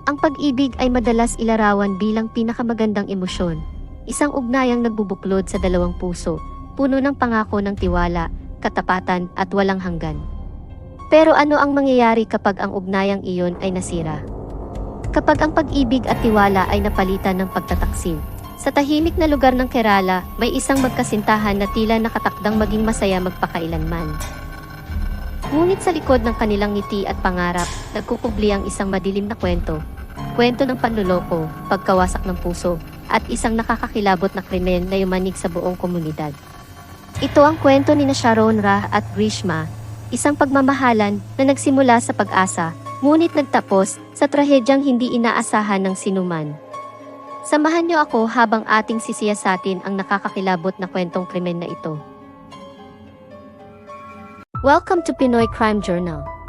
Ang pag-ibig ay madalas ilarawan bilang pinakamagandang emosyon, isang ugnayang nagbubuklod sa dalawang puso, puno ng pangako ng tiwala, katapatan at walang hanggan. Pero ano ang mangyayari kapag ang ugnayang iyon ay nasira? Kapag ang pag-ibig at tiwala ay napalitan ng pagtataksil. Sa tahimik na lugar ng Kerala, may isang magkasintahan na tila nakatakdang maging masaya magpakailanman. Ngunit sa likod ng kanilang ngiti at pangarap, nagkukubli ang isang madilim na kwento. Kwento ng panloloko, pagkawasak ng puso, at isang nakakakilabot na krimen na yumanig sa buong komunidad. Ito ang kwento ni Sharon Rah at Grishma, isang pagmamahalan na nagsimula sa pag-asa, ngunit nagtapos sa trahedyang hindi inaasahan ng sinuman. Samahan niyo ako habang ating sisiyasatin ang nakakakilabot na kwentong krimen na ito. Welcome to Pinoy Crime Journal.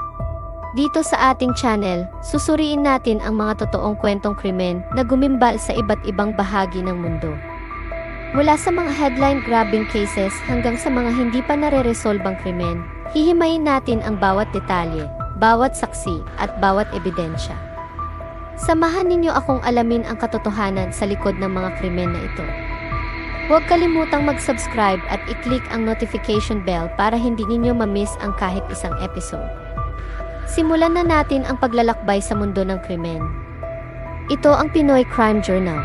Dito sa ating channel, susuriin natin ang mga totoong kwentong krimen na gumimbal sa iba't ibang bahagi ng mundo. Mula sa mga headline-grabbing cases hanggang sa mga hindi pa nare-resolbang krimen, hihimayin natin ang bawat detalye, bawat saksi, at bawat ebidensya. Samahan ninyo akong alamin ang katotohanan sa likod ng mga krimen na ito. Huwag kalimutang mag-subscribe at i-click ang notification bell para hindi ninyo ma-miss ang kahit isang episode. Simulan na natin ang paglalakbay sa mundo ng krimen. Ito ang Pinoy Crime Journal.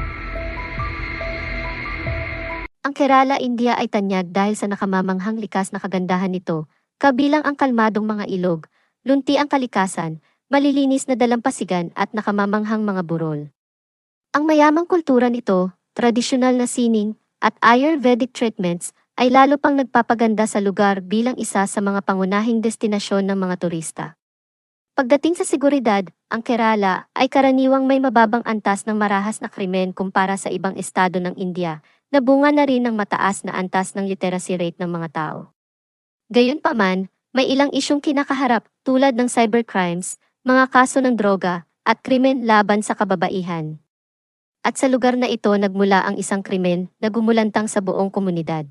Ang Kerala, India ay tanyag dahil sa nakamamanghang likas na kagandahan nito, kabilang ang kalmadong mga ilog, lunti ang kalikasan, malilinis na dalampasigan at nakamamanghang mga burol. Ang mayamang kultura nito, tradisyonal na sining, at Ayurvedic treatments ay lalo pang nagpapaganda sa lugar bilang isa sa mga pangunahing destinasyon ng mga turista. Pagdating sa seguridad, ang Kerala ay karaniwang may mababang antas ng marahas na krimen kumpara sa ibang estado ng India, na bunga na rin ng mataas na antas ng literacy rate ng mga tao. Gayunpaman, may ilang isyong kinakaharap tulad ng cybercrimes, mga kaso ng droga, at krimen laban sa kababaihan. At sa lugar na ito nagmula ang isang krimen na gumulantang sa buong komunidad.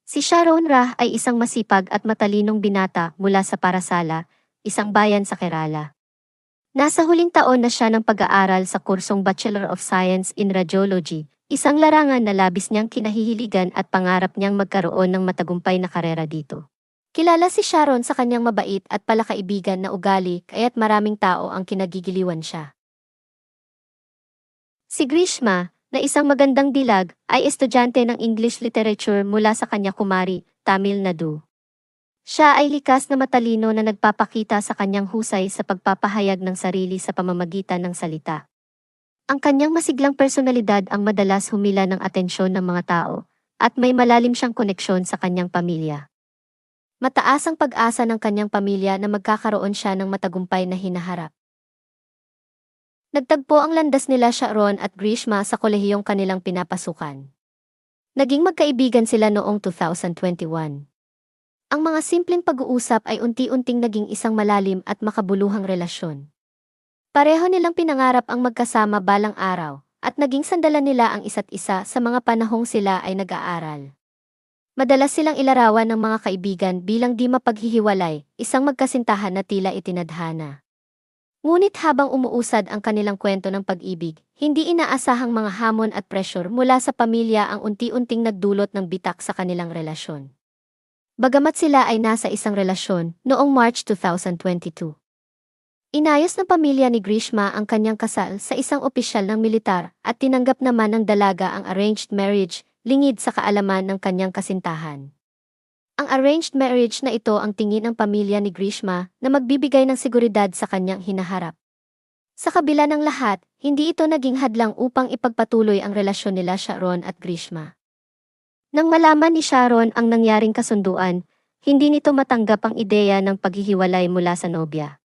Si Sharon Rah ay isang masipag at matalinong binata mula sa Parasala, isang bayan sa Kerala. Nasa huling taon na siya ng pag-aaral sa kursong Bachelor of Science in Radiology, isang larangan na labis niyang kinahihiligan at pangarap niyang magkaroon ng matagumpay na karera dito. Kilala si Sharon sa kanyang mabait at palakaibigan na ugali kaya't maraming tao ang kinagigiliwan siya. Si Grishma, na isang magandang dilag, ay estudyante ng English Literature mula sa Kanyakumari, Tamil Nadu. Siya ay likas na matalino na nagpapakita sa kanyang husay sa pagpapahayag ng sarili sa pamamagitan ng salita. Ang kanyang masiglang personalidad ang madalas humila ng atensyon ng mga tao, at may malalim siyang koneksyon sa kanyang pamilya. Mataas ang pag-asa ng kanyang pamilya na magkakaroon siya ng matagumpay na hinaharap. Nagtagpo ang landas nila Sharon at Grishma sa kolehiyong kanilang pinapasukan. Naging magkaibigan sila noong 2021. Ang mga simpleng pag-uusap ay unti-unting naging isang malalim at makabuluhang relasyon. Pareho nilang pinangarap ang magkasama balang araw, at naging sandalan nila ang isa't isa sa mga panahong sila ay nag-aaral. Madalas silang ilarawan ng mga kaibigan bilang di mapaghihiwalay, isang magkasintahan na tila itinadhana. Ngunit habang umuusad ang kanilang kwento ng pag-ibig, hindi inaasahang mga hamon at pressure mula sa pamilya ang unti-unting nagdulot ng bitak sa kanilang relasyon. Bagamat sila ay nasa isang relasyon noong March 2022. Inayos ng pamilya ni Grishma ang kanyang kasal sa isang opisyal ng militar at tinanggap naman ng dalaga ang arranged marriage, lingid sa kaalaman ng kanyang kasintahan. Ang arranged marriage na ito ang tingin ng pamilya ni Grishma na magbibigay ng seguridad sa kanyang hinaharap. Sa kabila ng lahat, hindi ito naging hadlang upang ipagpatuloy ang relasyon nila Sharon at Grishma. Nang malaman ni Sharon ang nangyaring kasunduan, hindi nito matanggap ang ideya ng paghihiwalay mula sa nobya.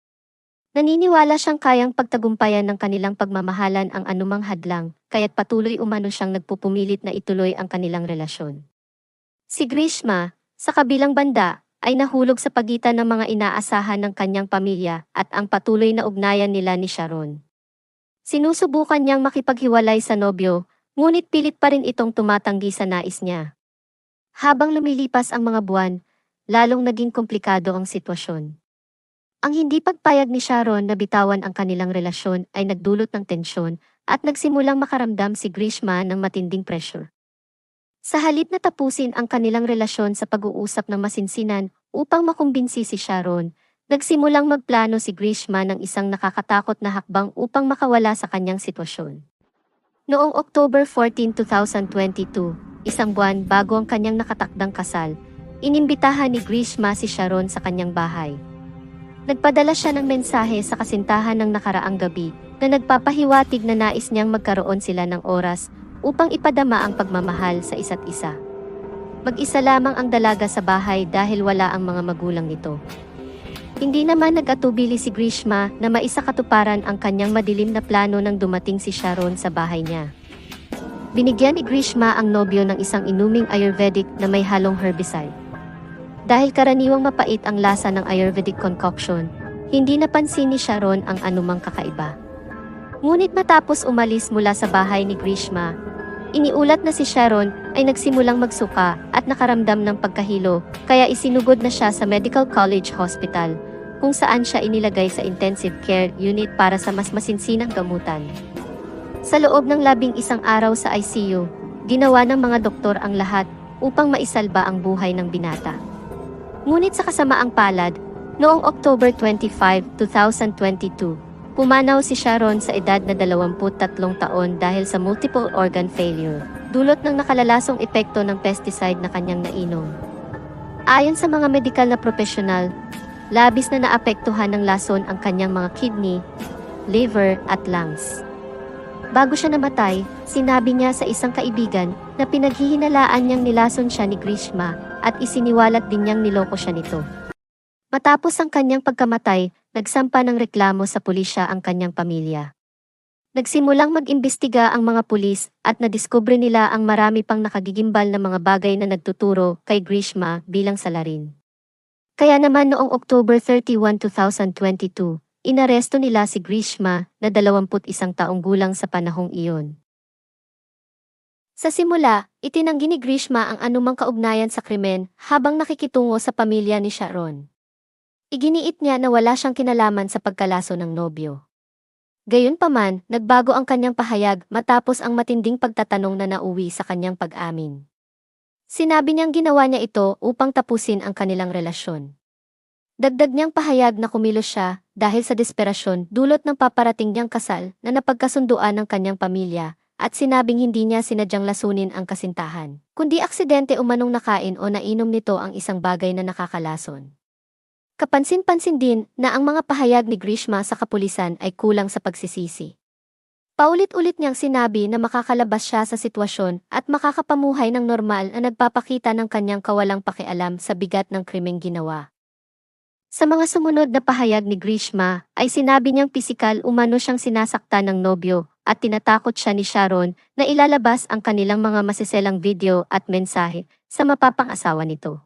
Naniniwala siyang kayang pagtagumpayan ng kanilang pagmamahalan ang anumang hadlang, kaya't patuloy umano siyang nagpupumilit na ituloy ang kanilang relasyon. Si Grishma, sa kabilang banda, ay nahulog sa pagitan ng mga inaasahan ng kanyang pamilya at ang patuloy na ugnayan nila ni Sharon. Sinusubukan niyang makipaghiwalay sa nobyo, ngunit pilit pa rin itong tumatanggi sa nais niya. Habang lumilipas ang mga buwan, lalong naging komplikado ang sitwasyon. Ang hindi pagpayag ni Sharon na bitawan ang kanilang relasyon ay nagdulot ng tensyon at nagsimulang makaramdam si Grishma ng matinding pressure. Sa halip na tapusin ang kanilang relasyon sa pag-uusap ng masinsinan upang makumbinsi si Sharon, nagsimulang magplano si Grishma ng isang nakakatakot na hakbang upang makawala sa kanyang sitwasyon. Noong October 14, 2022, isang buwan bago ang kanyang nakatakdang kasal, inimbitahan ni Grishma si Sharon sa kanyang bahay. Nagpadala siya ng mensahe sa kasintahan ng nakaraang gabi na nagpapahiwatig na nais niyang magkaroon sila ng oras upang ipadama ang pagmamahal sa isa't isa. Mag-isa lamang ang dalaga sa bahay dahil wala ang mga magulang nito. Hindi naman nag-atubili si Grishma na maisakatuparan ang kanyang madilim na plano nang dumating si Sharon sa bahay niya. Binigyan ni Grishma ang nobyo ng isang inuming Ayurvedic na may halong herbicide. Dahil karaniwang mapait ang lasa ng Ayurvedic concoction, hindi napansin ni Sharon ang anumang kakaiba. Ngunit matapos umalis mula sa bahay ni Grishma, iniulat na si Sharon ay nagsimulang magsuka at nakaramdam ng pagkahilo, kaya isinugod na siya sa Medical College Hospital, kung saan siya inilagay sa intensive care unit para sa mas masinsinang gamutan. Sa loob ng 11 araw sa ICU, ginawa ng mga doktor ang lahat upang maisalba ang buhay ng binata. Ngunit sa kasamaang palad, noong October 25, 2022, pumanaw si Sharon sa edad na 23 taon dahil sa multiple organ failure, dulot ng nakalalasong epekto ng pesticide na kanyang nainom. Ayon sa mga medikal na profesional, labis na naapektuhan ng lason ang kanyang mga kidney, liver at lungs. Bago siya namatay, sinabi niya sa isang kaibigan na pinaghihinalaan niyang nilason siya ni Grishma at isiniwalat din niyang niloko siya nito. Matapos ang kanyang pagkamatay, nagsampa ng reklamo sa pulisya ang kanyang pamilya. Nagsimulang mag-imbestiga ang mga pulis at nadiskubre nila ang marami pang nakagigimbal na mga bagay na nagtuturo kay Grishma bilang salarin. Kaya naman noong October 31, 2022, inaresto nila si Grishma na 21 taong gulang sa panahong iyon. Sa simula, itinanggi ni Grishma ang anumang kaugnayan sa krimen habang nakikitungo sa pamilya ni Sharon. Iginiit niya na wala siyang kinalaman sa pagkalaso ng nobyo. Gayunpaman, nagbago ang kanyang pahayag matapos ang matinding pagtatanong na nauwi sa kanyang pag-amin. Sinabi niyang ginawa niya ito upang tapusin ang kanilang relasyon. Dagdag niyang pahayag na kumilos siya dahil sa desperasyon dulot ng paparating niyang kasal na napagkasunduan ng kanyang pamilya at sinabing hindi niya sinadyang lasunin ang kasintahan, kundi aksidente umanong nakain o nainom nito ang isang bagay na nakakalason. Kapansin-pansin din na ang mga pahayag ni Grishma sa kapulisan ay kulang sa pagsisisi. Paulit-ulit niyang sinabi na makakalabas siya sa sitwasyon at makakapamuhay ng normal na nagpapakita ng kanyang kawalang pakialam sa bigat ng krimeng ginawa. Sa mga sumunod na pahayag ni Grishma ay sinabi niyang pisikal umano siyang sinasaktan ng nobyo at tinatakot siya ni Sharon na ilalabas ang kanilang mga masiselang video at mensahe sa mapapang-asawa nito.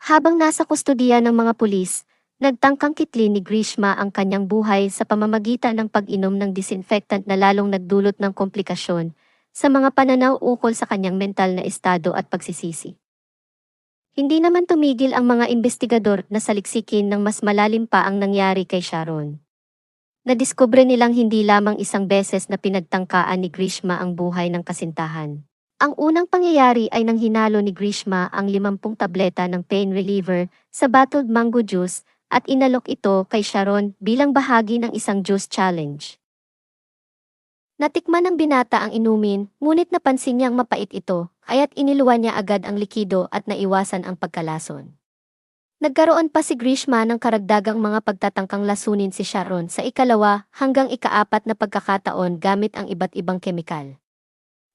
Habang nasa kustodiya ng mga pulis, nagtangkang kitlin ni Grishma ang kanyang buhay sa pamamagitan ng pag-inom ng disinfectant na lalong nagdulot ng komplikasyon sa mga pananaw ukol sa kanyang mental na estado at pagsisisi. Hindi naman tumigil ang mga investigador na saliksikin ng mas malalim pa ang nangyari kay Sharon. Nadiskubre nilang hindi lamang isang beses na pinagtangkaan ni Grishma ang buhay ng kasintahan. Ang unang pangyayari ay nang hinalo ni Grishma ang 50 tableta ng pain reliever sa bottled mango juice at inalok ito kay Sharon bilang bahagi ng isang juice challenge. Natikman ng binata ang inumin, ngunit napansin niyang mapait ito, kaya't iniluwan niya agad ang likido at naiwasan ang pagkalason. Nagkaroon pa si Grishma ng karagdagang mga pagtatangkang lasunin si Sharon sa ikalawa hanggang ika-4 na pagkakataon gamit ang iba't ibang kemikal.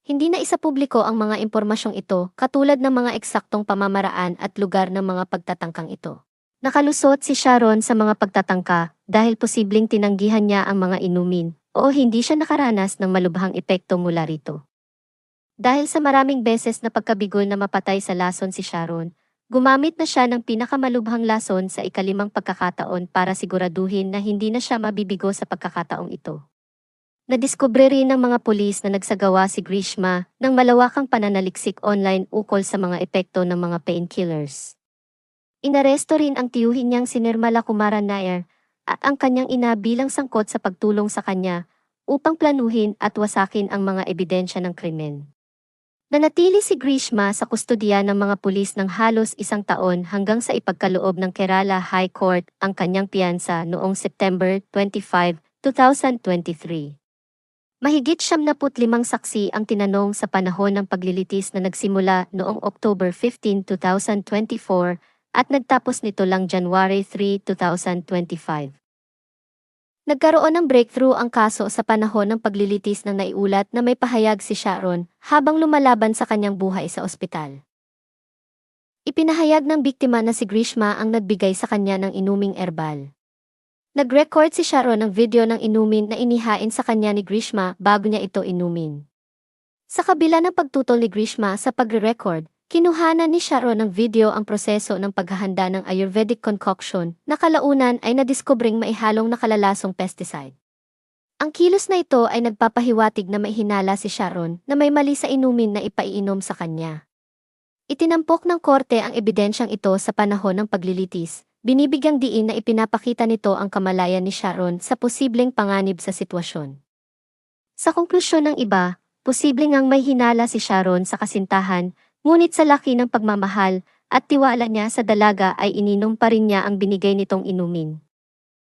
Hindi na isapubliko ang mga impormasyong ito katulad ng mga eksaktong pamamaraan at lugar ng mga pagtatangkang ito. Nakalusot si Sharon sa mga pagtatangka dahil posibleng tinanggihan niya ang mga inumin o hindi siya nakaranas ng malubhang epekto mula rito. Dahil sa maraming beses na pagkabigol na mapatay sa lason si Sharon, gumamit na siya ng pinakamalubhang lason sa ika-5 pagkakataon para siguraduhin na hindi na siya mabibigo sa pagkakataong ito. Nadiskubre rin ng mga pulis na nagsagawa si Grishma ng malawakang pananaliksik online ukol sa mga epekto ng mga painkillers. Inaresto rin ang tiyuhin niyang si Nirmala Kumaran Nair at ang kanyang ina bilang sangkot sa pagtulong sa kanya upang planuhin at wasakin ang mga ebidensya ng krimen. Nanatili si Grishma sa kustodiya ng mga pulis ng halos 1 taon hanggang sa ipagkaloob ng Kerala High Court ang kanyang piyansa noong September 25, 2023. Mahigit 75 saksi ang tinanong sa panahon ng paglilitis na nagsimula noong October 15, 2024 at nagtapos nito lang January 3, 2025. Nagkaroon ng breakthrough ang kaso sa panahon ng paglilitis nang naiulat na may pahayag si Sharon habang lumalaban sa kanyang buhay sa ospital. Ipinahayag ng biktima na si Grishma ang nagbigay sa kanya ng inuming herbal. Nag-record si Sharon ng video ng inumin na inihain sa kanya ni Grishma bago niya ito inumin. Sa kabila ng pagtutol ni Grishma sa pagre-record, kinuhanan ni Sharon ng video ang proseso ng paghahanda ng Ayurvedic concoction na kalaunan ay nadiskobring maihalong nakalalasong pesticide. Ang kilos na ito ay nagpapahiwatig na may hinala si Sharon na may mali sa inumin na ipaiinom sa kanya. Itinampok ng korte ang ebidensyang ito sa panahon ng paglilitis, binibigyang diin na ipinapakita nito ang kamalayan ni Sharon sa posibleng panganib sa sitwasyon. Sa konklusyon ng iba, posible ngang may hinala si Sharon sa kasintahan, ngunit sa laki ng pagmamahal at tiwala niya sa dalaga ay ininom pa rin niya ang binigay nitong inumin.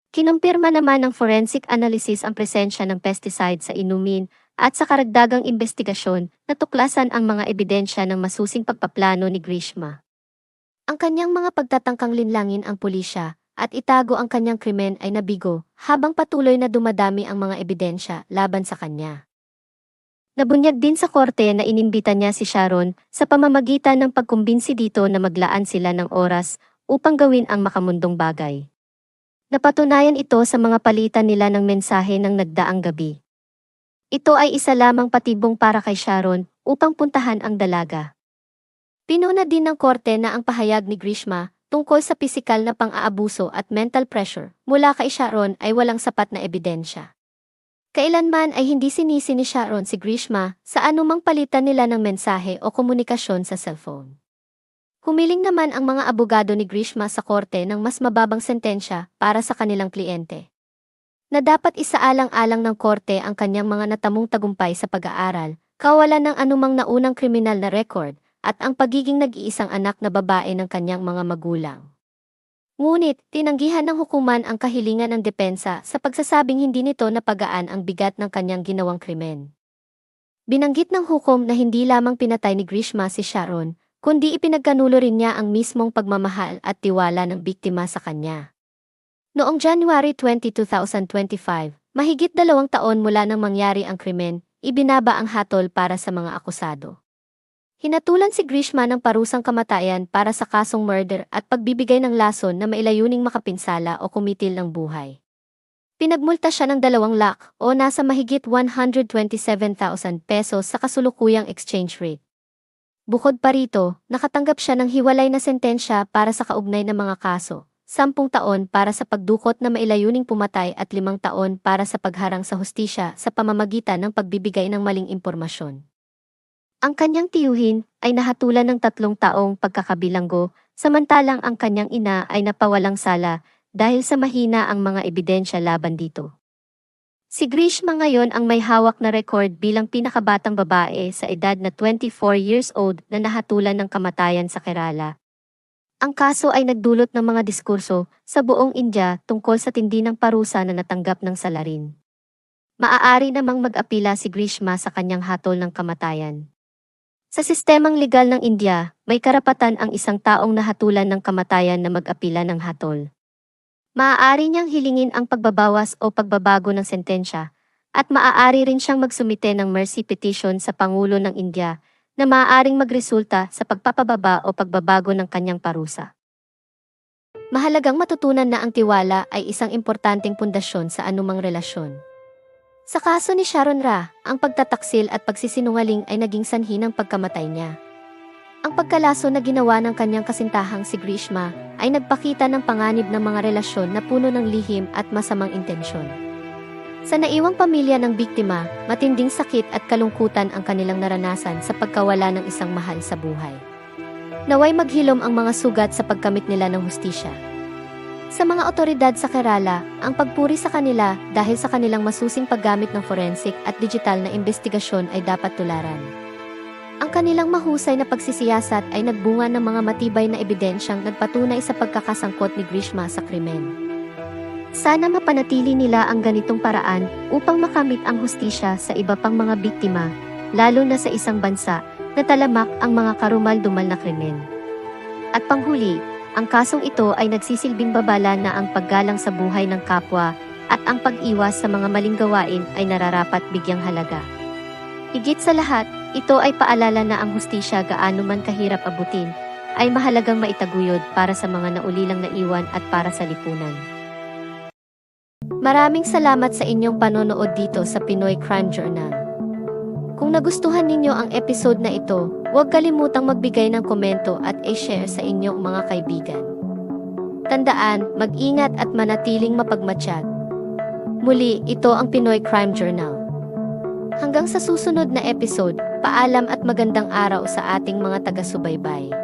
Kinumpirma naman ng forensic analysis ang presensya ng pesticide sa inumin at sa karagdagang investigasyon, natuklasan ang mga ebidensya ng masusing pagpaplano ni Grishma. Ang kanyang mga pagtatangkang linlangin ang pulisya at itago ang kanyang krimen ay nabigo habang patuloy na dumadami ang mga ebidensya laban sa kanya. Nabunyag din sa korte na inimbita niya si Sharon sa pamamagitan ng pagkumbinsi dito na maglaan sila ng oras upang gawin ang makamundong bagay. Napatunayan ito sa mga palitan nila ng mensahe ng nagdaang gabi. Ito ay isa lamang patibong para kay Sharon upang puntahan ang dalaga. Pinuna din ng korte na ang pahayag ni Grishma tungkol sa pisikal na pang-aabuso at mental pressure mula kay Sharon ay walang sapat na ebidensya. Kailanman ay hindi sinisi ni Sharon si Grishma sa anumang palitan nila ng mensahe o komunikasyon sa cellphone. Humiling naman ang mga abogado ni Grishma sa korte ng mas mababang sentensya para sa kanilang kliyente. Na dapat isaalang-alang ng korte ang kanyang mga natamong tagumpay sa pag-aaral, kawalan ng anumang naunang kriminal na record, at ang pagiging nag-iisang anak na babae ng kanyang mga magulang. Ngunit, tinanggihan ng hukuman ang kahilingan ng depensa sa pagsasabing hindi nito napagaan ang bigat ng kanyang ginawang krimen. Binanggit ng hukom na hindi lamang pinatay ni Grishma si Sharon, kundi ipinagkanulo rin niya ang mismong pagmamahal at tiwala ng biktima sa kanya. Noong January 20, 2025, mahigit 2 taon mula nang mangyari ang krimen, ibinaba ang hatol para sa mga akusado. Hinatulan si Grishma ng parusang kamatayan para sa kasong murder at pagbibigay ng lason na mailayuning makapinsala o kumitil ng buhay. Pinagmulta siya ng 2 lakh o nasa mahigit 127,000 pesos sa kasulukuyang exchange rate. Bukod pa rito, nakatanggap siya ng hiwalay na sentensya para sa kaugnay na mga kaso, 10 taon para sa pagdukot na mailayuning pumatay at 5 taon para sa pagharang sa hustisya sa pamamagitan ng pagbibigay ng maling impormasyon. Ang kanyang tiyuhin ay nahatulan ng 3 taong pagkakabilanggo, samantalang ang kanyang ina ay napawalang sala dahil sa mahina ang mga ebidensya laban dito. Si Grishma ngayon ang may hawak na record bilang pinakabatang babae sa edad na 24 years old na nahatulan ng kamatayan sa Kerala. Ang kaso ay nagdulot ng mga diskurso sa buong India tungkol sa tindi ng parusa na natanggap ng salarin. Maaari namang mag-apila si Grishma sa kanyang hatol ng kamatayan. Sa sistemang legal ng India, may karapatan ang isang taong nahatulan ng kamatayan na mag-apila ng hatol. Maaari niyang hilingin ang pagbabawas o pagbabago ng sentensya, at maaari rin siyang magsumite ng mercy petition sa Pangulo ng India na maaaring magresulta sa pagpapababa o pagbabago ng kanyang parusa. Mahalagang matutunan na ang tiwala ay isang importanteng pundasyon sa anumang relasyon. Sa kaso ni Sharon Ra, ang pagtataksil at pagsisinungaling ay naging sanhi ng pagkamatay niya. Ang pagkalaso na ginawa ng kanyang kasintahang si Grishma ay nagpakita ng panganib ng mga relasyon na puno ng lihim at masamang intensyon. Sa naiwang pamilya ng biktima, matinding sakit at kalungkutan ang kanilang naranasan sa pagkawala ng isang mahal sa buhay. Naway maghilom ang mga sugat sa pagkamit nila ng hustisya. Sa mga otoridad sa Kerala, ang pagpuri sa kanila dahil sa kanilang masusing paggamit ng forensic at digital na investigasyon ay dapat tularan. Ang kanilang mahusay na pagsisiyasat ay nagbunga ng mga matibay na ebidensyang nagpatunay sa pagkakasangkot ni Grishma sa krimen. Sana mapanatili nila ang ganitong paraan upang makamit ang hustisya sa iba pang mga biktima, lalo na sa isang bansa na talamak ang mga karumal-dumal na krimen. At panghuli, ang kasong ito ay nagsisilbing babala na ang paggalang sa buhay ng kapwa at ang pag-iwas sa mga maling gawain ay nararapat bigyang halaga. Higit sa lahat, ito ay paalala na ang hustisya gaano man kahirap abutin, ay mahalagang maitaguyod para sa mga naulilang naiwan at para sa lipunan. Maraming salamat sa inyong panonood dito sa Pinoy Crime Journal. Kung nagustuhan ninyo ang episode na ito, huwag kalimutang magbigay ng komento at i-share sa inyong mga kaibigan. Tandaan, mag-ingat at manatiling mapagmatsyag. Muli, ito ang Pinoy Crime Journal. Hanggang sa susunod na episode, paalam at magandang araw sa ating mga taga-subaybay.